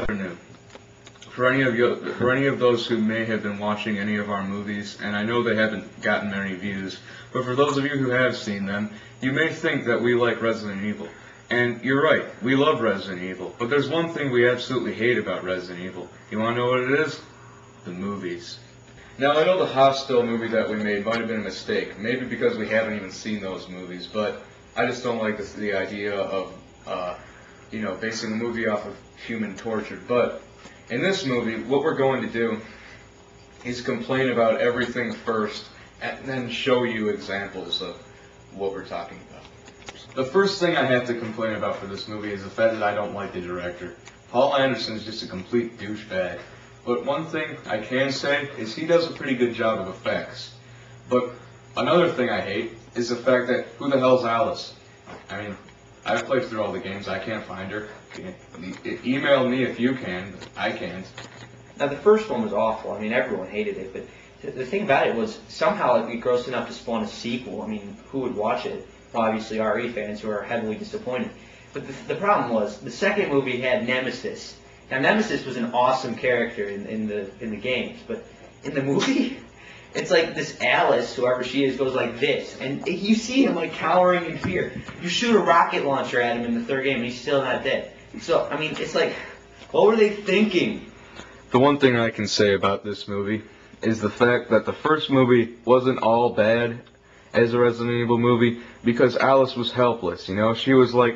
afternoon. For any of those who may have been watching any of our movies, and I know they haven't gotten many views, but for those of you who have seen them, you may think that we like Resident Evil. And you're right, we love Resident Evil. But there's one thing we absolutely hate about Resident Evil. You want to know what it is? The movies. Now, I know the Hostel movie that we made might have been a mistake, maybe because we haven't even seen those movies, but I just don't like the idea of, basing a movie off of human torture. But in this movie, what we're going to do is complain about everything first, and then show you examples of what we're talking about. The first thing I have to complain about for this movie is the fact that I don't like the director. Paul Anderson's just a complete douchebag. But one thing I can say is he does a pretty good job of effects. But another thing I hate is the fact that who the hell's Alice? I mean, I've played through all the games. I can't find her. Email me if you can. I can't. Now, the first one was awful. I mean, everyone hated it. But the thing about it was somehow it grossed enough to spawn a sequel. I mean, who would watch it? Well, obviously, RE fans who are heavily disappointed. But the problem was the second movie had Nemesis. Now, Nemesis was an awesome character in the games, but in the movie, it's like this Alice, whoever she is, goes like this, and you see him like cowering in fear. You shoot a rocket launcher at him in the third game, and he's still not dead. So, I mean, it's like, what were they thinking? The one thing I can say about this movie is the fact that the first movie wasn't all bad as a Resident Evil movie because Alice was helpless, she was like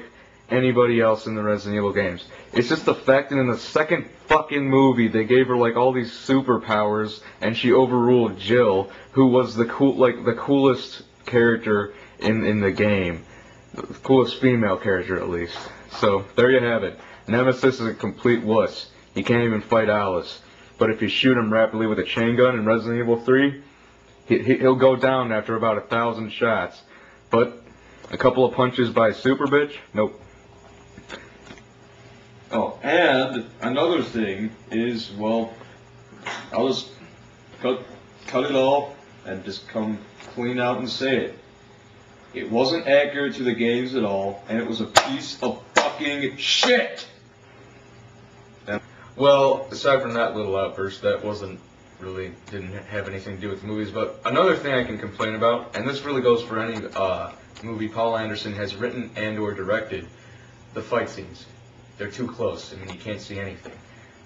anybody else in the Resident Evil games. It's just the fact that in the second fucking movie they gave her like all these superpowers and she overruled Jill, who was the coolest character in the game. The coolest female character at least. So there you have it. Nemesis is a complete wuss. He can't even fight Alice. But if you shoot him rapidly with a chain gun in Resident Evil 3, he'll go down after about 1,000 shots. But a couple of punches by a super bitch? Nope. Oh, and another thing is, well, I'll just cut it off and just come clean out and say it. It wasn't accurate to the games at all, and it was a piece of fucking shit! Well, aside from that little outburst, that didn't have anything to do with the movies, but another thing I can complain about, and this really goes for any movie Paul Anderson has written and or directed, the fight scenes. They're too close. I mean, you can't see anything.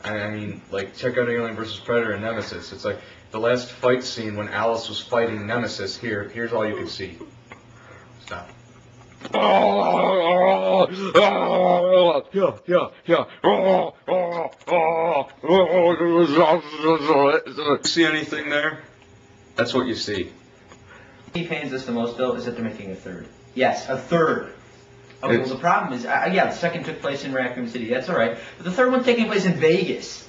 I mean, like, check out Alien vs. Predator and Nemesis. It's like the last fight scene when Alice was fighting Nemesis. Here's all you can see. Stop. See anything there? That's what you see. What pains us the most, though, is that they're making a third. Yes, a third. Okay, well, the problem is, the second took place in Raccoon City. That's all right. But the third one's taking place in Vegas.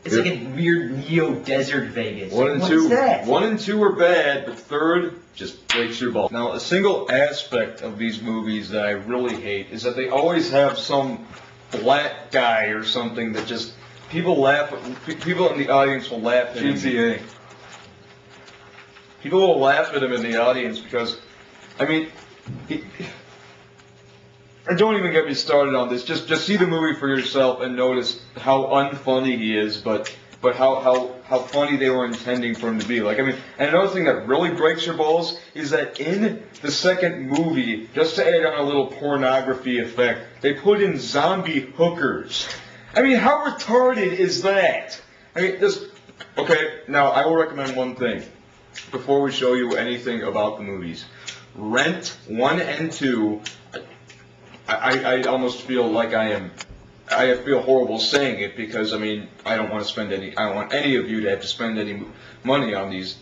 It's like a weird neo-desert Vegas. One and two are bad, but third just breaks your balls. Now, a single aspect of these movies that I really hate is that they always have some black guy or something that just people in the audience will laugh at him. GTA. People will laugh at him in the audience because, I mean, don't even get me started on this. Just see the movie for yourself and notice how unfunny he is, but how funny they were intending for him to be. Like, I mean, and another thing that really breaks your balls is that in the second movie, just to add on a little pornography effect, they put in zombie hookers. I mean, how retarded is that? I mean, okay, now I will recommend one thing before we show you anything about the movies. Rent 1 and 2. I almost feel like I feel horrible saying it because, I mean, I don't want any of you to have to spend any money on these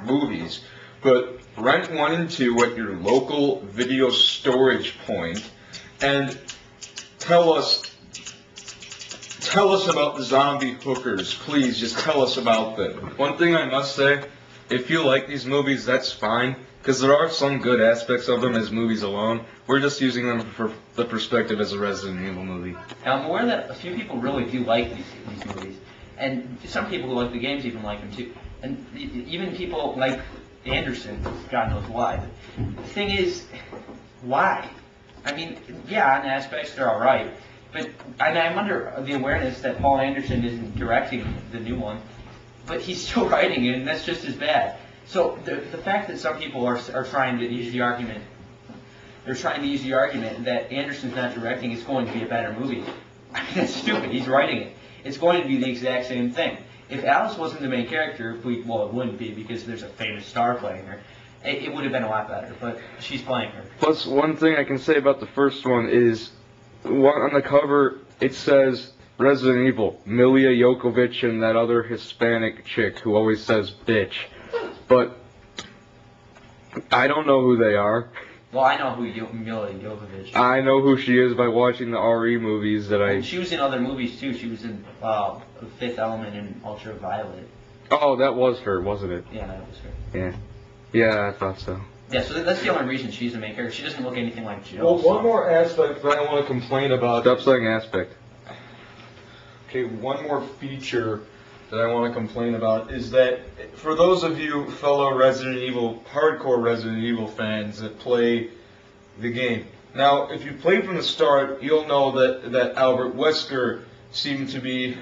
movies. But rent 1 and 2 at your local video storage point and tell us about the zombie hookers. Please, just tell us about them. One thing I must say, if you like these movies, that's fine. Because there are some good aspects of them as movies alone. We're just using them for the perspective as a Resident Evil movie. Now, I'm aware that a few people really do like these movies. And some people who like the games even like them too. And even people like Anderson, God knows why. But the thing is, why? I mean, yeah, in aspects they're alright. But I'm under the awareness that Paul Anderson isn't directing the new one, but he's still writing it, and that's just as bad. So the fact that some people are trying to use the argument, that Anderson's not directing, it's going to be a better movie. I mean, that's stupid. He's writing it. It's going to be the exact same thing. If Alice wasn't the main character, well, it wouldn't be because there's a famous star playing her. It would have been a lot better, but she's playing her. Plus, one thing I can say about the first one is, on the cover, it says Resident Evil, Milia Jovovich and that other Hispanic chick who always says bitch. But I don't know who they are. Well, I know who Mila Jovovich is. I know who she is by watching the RE movies that I... She was in other movies, too. She was in Fifth Element and Ultraviolet. Oh, that was her, wasn't it? Yeah, that was her. Yeah. Yeah, I thought so. Yeah, so that's the only reason she's the main character. She doesn't look anything like Jill. Well, so. one more aspect that I want to complain about. Stop saying aspect. Okay, one more feature that I want to complain about is that for those of you fellow hardcore Resident Evil fans that play the game. Now, if you play from the start, you'll know that Albert Wesker seemed to be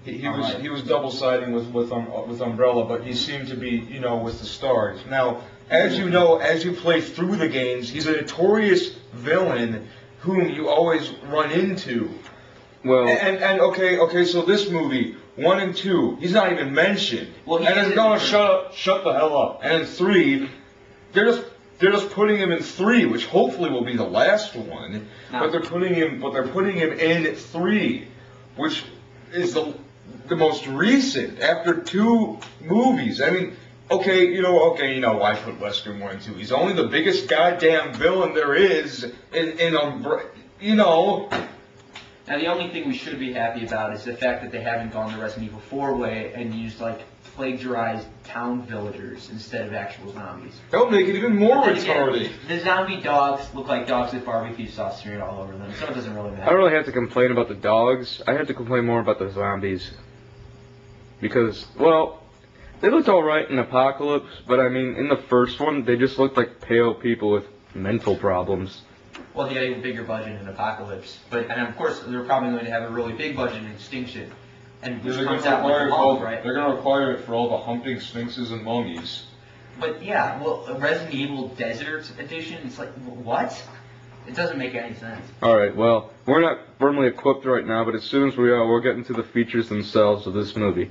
he was double siding with Umbrella, but he seemed to be with the stars. Now, as you know, as you play through the games, he's a notorious villain whom you always run into. Well, and okay, so this movie 1 and 2, he's not even mentioned. Well, he and then is no, in- shut the hell up. And in 3, they're just putting him in 3, which hopefully will be the last one. No. But they're putting him in 3, which is the most recent after 2 movies. I mean, okay, why put Wesker in 1 and 2? He's only the biggest goddamn villain there is in Now, the only thing we should be happy about is the fact that they haven't gone the Resident Evil 4 way and used, plagiarized town villagers instead of actual zombies. That would make it even more Then again, retarded. the zombie dogs look like dogs with barbecue sauce smeared all over them, so it doesn't really matter. I don't really have to complain about the dogs. I have to complain more about the zombies. Because, well, they looked alright in Apocalypse, but I mean, in the first one, they just looked like pale people with mental problems. Well, they got a bigger budget in Apocalypse, and of course they're probably going to have a really big budget in Extinction, and which They're comes going out like a bomb, right? to require it for all the humping sphinxes and mummies. But yeah, well, a Resident Evil Desert Edition, it's like, what? It doesn't make any sense. Alright, well, we're not firmly equipped right now, but as soon as we are, we'll get into the features themselves of this movie.